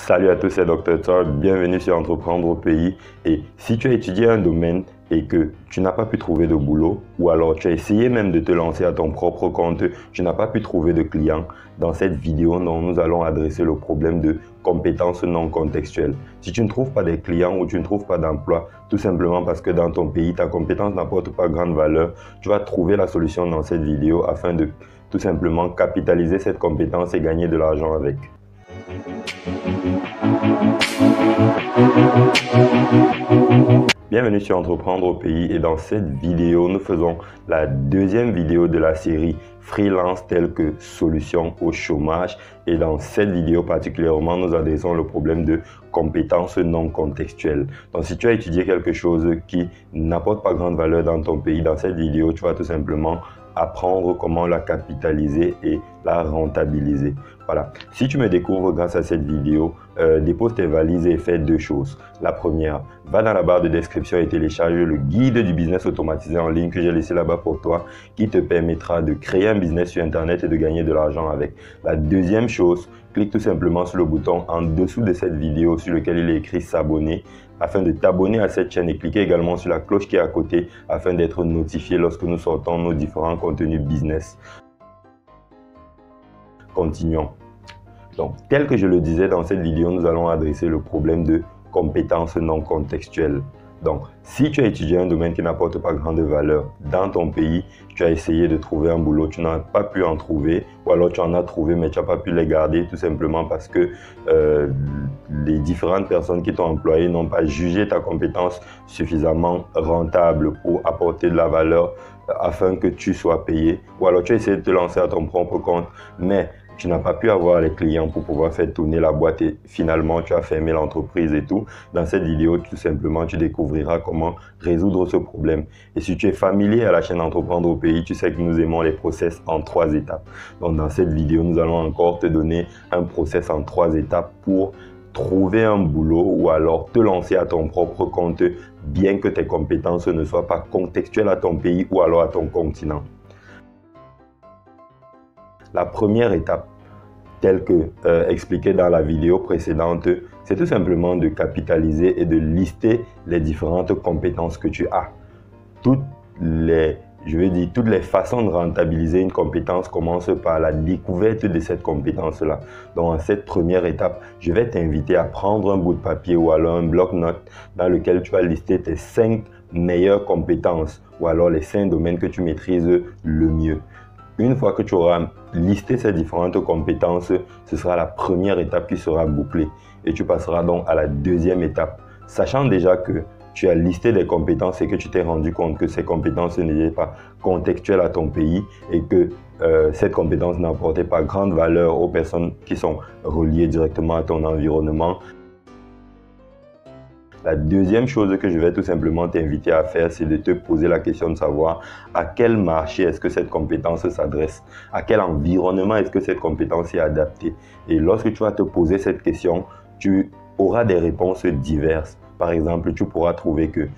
Salut à tous, c'est Dr Tor, bienvenue sur Entreprendre au pays. Et si tu as étudié un domaine et que tu n'as pas pu trouver de boulot, ou alors tu as essayé même de te lancer à ton propre compte, tu n'as pas pu trouver de clients, dans cette vidéo, nous allons adresser le problème de compétences non contextuelles. Si tu ne trouves pas des clients ou tu ne trouves pas d'emploi, tout simplement parce que dans ton pays, ta compétence n'apporte pas grande valeur, tu vas trouver la solution dans cette vidéo afin de tout simplement capitaliser cette compétence et gagner de l'argent avec. Bienvenue sur Entreprendre au pays et dans cette vidéo, nous faisons la deuxième vidéo de la série Freelance telle que solution au chômage. Et dans cette vidéo particulièrement, nous adressons le problème de compétences non contextuelles. Donc si tu as étudié quelque chose qui n'apporte pas grande valeur dans ton pays, dans cette vidéo, tu vas tout simplement apprendre comment la capitaliser et la rentabiliser. Voilà. Si tu me découvres grâce à cette vidéo, dépose tes valises et fais deux choses. La première, va dans la barre de description et télécharge le guide du business automatisé en ligne que j'ai laissé là-bas pour toi, qui te permettra de créer un business sur Internet et de gagner de l'argent avec. La deuxième chose, clique tout simplement sur le bouton en dessous de cette vidéo sur lequel il est écrit s'abonner afin de t'abonner à cette chaîne et cliquez également sur la cloche qui est à côté afin d'être notifié lorsque nous sortons nos différents contenus business. Continuons. Donc, tel que je le disais dans cette vidéo, nous allons adresser le problème de compétences non contextuelles. Donc, si tu as étudié un domaine qui n'apporte pas grande valeur dans ton pays, tu as essayé de trouver un boulot, tu n'as pas pu en trouver, ou alors tu en as trouvé mais tu n'as pas pu les garder tout simplement parce que les différentes personnes qui t'ont employé n'ont pas jugé ta compétence suffisamment rentable pour apporter de la valeur afin que tu sois payé, ou alors tu as essayé de te lancer à ton propre compte, mais tu n'as pas pu avoir les clients pour pouvoir faire tourner la boîte et finalement tu as fermé l'entreprise et tout. Dans cette vidéo, tout simplement, tu découvriras comment résoudre ce problème. Et si tu es familier à la chaîne Entreprendre au pays, tu sais que nous aimons les process en 3 étapes. Donc dans cette vidéo, nous allons encore te donner un process en 3 étapes pour trouver un boulot ou alors te lancer à ton propre compte, bien que tes compétences ne soient pas contextuelles à ton pays ou alors à ton continent. La première étape, telle que expliquée dans la vidéo précédente, c'est tout simplement de capitaliser et de lister les différentes compétences que tu as. Toutes les façons de rentabiliser une compétence commencent par la découverte de cette compétence-là. Donc, en cette première étape, je vais t'inviter à prendre un bout de papier ou alors un bloc-notes dans lequel tu vas lister tes 5 meilleures compétences ou alors les 5 domaines que tu maîtrises le mieux. Une fois que tu auras listé ces différentes compétences, ce sera la première étape qui sera bouclée. Et tu passeras donc à la deuxième étape. Sachant déjà que tu as listé des compétences et que tu t'es rendu compte que ces compétences n'étaient pas contextuelles à ton pays et que cette compétence n'apportait pas grande valeur aux personnes qui sont reliées directement à ton environnement. La deuxième chose que je vais tout simplement t'inviter à faire, c'est de te poser la question de savoir à quel marché est-ce que cette compétence s'adresse, à quel environnement est-ce que cette compétence est adaptée. Et lorsque tu vas te poser cette question, tu auras des réponses diverses. Par exemple, tu pourras trouver que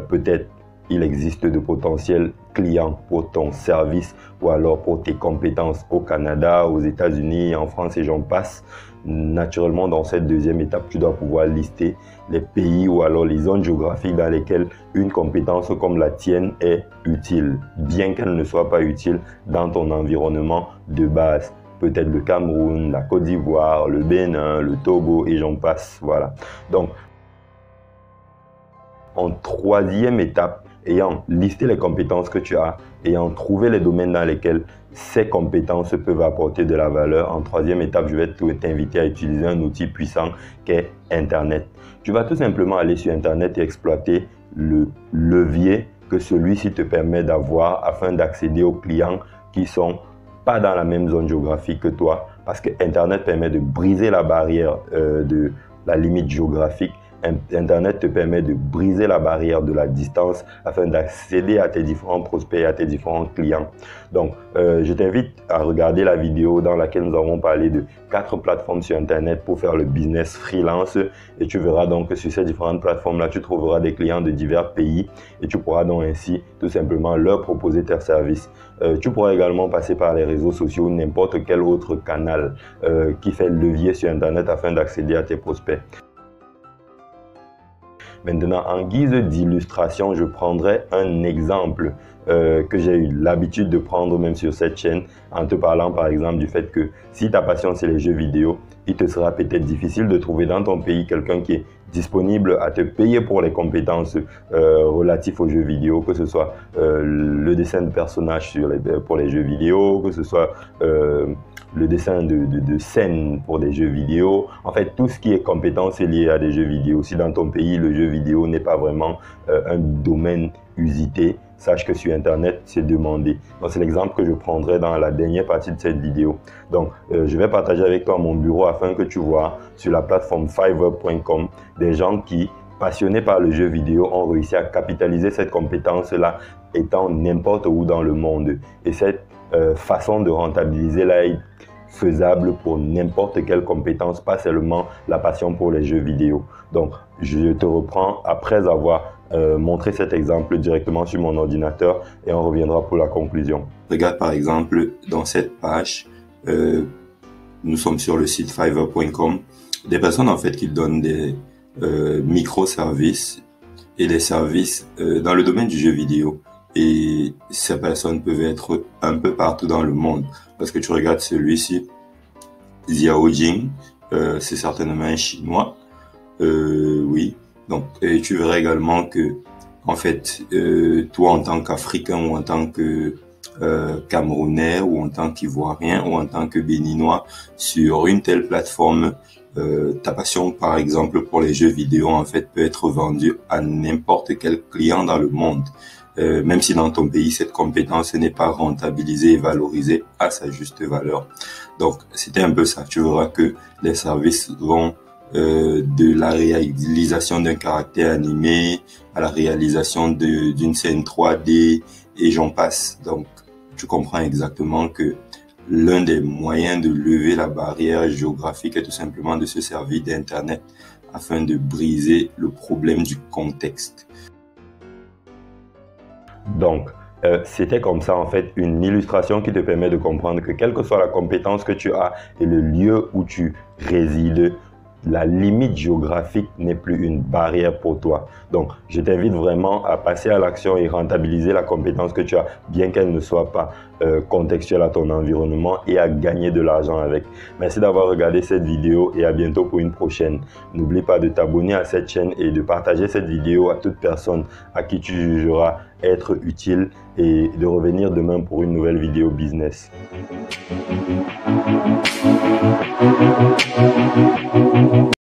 peut-être il existe de potentiels clients pour ton service ou alors pour tes compétences au Canada, aux États-Unis, en France et j'en passe. Naturellement, dans cette deuxième étape, tu dois pouvoir lister les pays ou alors les zones géographiques dans lesquelles une compétence comme la tienne est utile, bien qu'elle ne soit pas utile dans ton environnement de base. Peut-être le Cameroun, la Côte d'Ivoire, le Bénin, le Togo et j'en passe. Voilà. Donc, en troisième étape, ayant listé les compétences que tu as, ayant trouvé les domaines dans lesquels ces compétences peuvent apporter de la valeur, en troisième étape, je vais t'inviter à utiliser un outil puissant qu'est Internet. Tu vas tout simplement aller sur Internet et exploiter le levier que celui-ci te permet d'avoir afin d'accéder aux clients qui ne sont pas dans la même zone géographique que toi, parce que Internet permet de briser la barrière de la limite géographique. Internet te permet de briser la barrière de la distance afin d'accéder à tes différents prospects et à tes différents clients. Donc, je t'invite à regarder la vidéo dans laquelle nous avons parlé de 4 plateformes sur Internet pour faire le business freelance. Et tu verras donc que sur ces différentes plateformes-là, tu trouveras des clients de divers pays et tu pourras donc ainsi tout simplement leur proposer tes services. Tu pourras également passer par les réseaux sociaux, n'importe quel autre canal qui fait levier sur Internet afin d'accéder à tes prospects. Maintenant, en guise d'illustration, je prendrai un exemple que j'ai eu l'habitude de prendre même sur cette chaîne en te parlant par exemple du fait que si ta passion c'est les jeux vidéo, il te sera peut-être difficile de trouver dans ton pays quelqu'un qui est disponible à te payer pour les compétences relatives aux jeux vidéo, que ce soit le dessin de personnages pour les jeux vidéo, que ce soit le dessin de scènes pour des jeux vidéo. En fait, tout ce qui est compétence est lié à des jeux vidéo. Si dans ton pays, le jeu vidéo n'est pas vraiment un domaine usité, sache que sur Internet, c'est demandé. Donc, c'est l'exemple que je prendrai dans la dernière partie de cette vidéo. Donc, je vais partager avec toi mon bureau afin que tu vois sur la plateforme Fiverr.com des gens qui, passionnés par le jeu vidéo, ont réussi à capitaliser cette compétence-là étant n'importe où dans le monde. Et cette façon de rentabiliser-là est faisable pour n'importe quelle compétence, pas seulement la passion pour les jeux vidéo. Donc, je te reprends après avoir montré cet exemple directement sur mon ordinateur et on reviendra pour la conclusion. Regarde par exemple dans cette page, nous sommes sur le site Fiverr.com, des personnes en fait qui donnent des microservices et des services dans le domaine du jeu vidéo. Et ces personnes peuvent être un peu partout dans le monde. Parce que tu regardes celui-ci, Xiao Jing, c'est certainement un Chinois. Oui. Donc, et tu verras également que, en fait, toi en tant qu'Africain ou en tant que Camerounais ou en tant qu'Ivoirien ou en tant que Béninois, sur une telle plateforme, ta passion, par exemple, pour les jeux vidéo, en fait, peut être vendue à n'importe quel client dans le monde. Même si dans ton pays, cette compétence n'est pas rentabilisée et valorisée à sa juste valeur. Donc, c'était un peu ça. Tu verras que les services vont de la réalisation d'un caractère animé à la réalisation d'une scène 3D et j'en passe. Donc, tu comprends exactement que l'un des moyens de lever la barrière géographique est tout simplement de se servir d'Internet afin de briser le problème du contexte. Donc, c'était comme ça en fait une illustration qui te permet de comprendre que quelle que soit la compétence que tu as et le lieu où tu résides, la limite géographique n'est plus une barrière pour toi. Donc, je t'invite vraiment à passer à l'action et rentabiliser la compétence que tu as, bien qu'elle ne soit pas contextuelle à ton environnement et à gagner de l'argent avec. Merci d'avoir regardé cette vidéo et à bientôt pour une prochaine. N'oublie pas de t'abonner à cette chaîne et de partager cette vidéo à toute personne à qui tu jugeras être utile et de revenir demain pour une nouvelle vidéo business.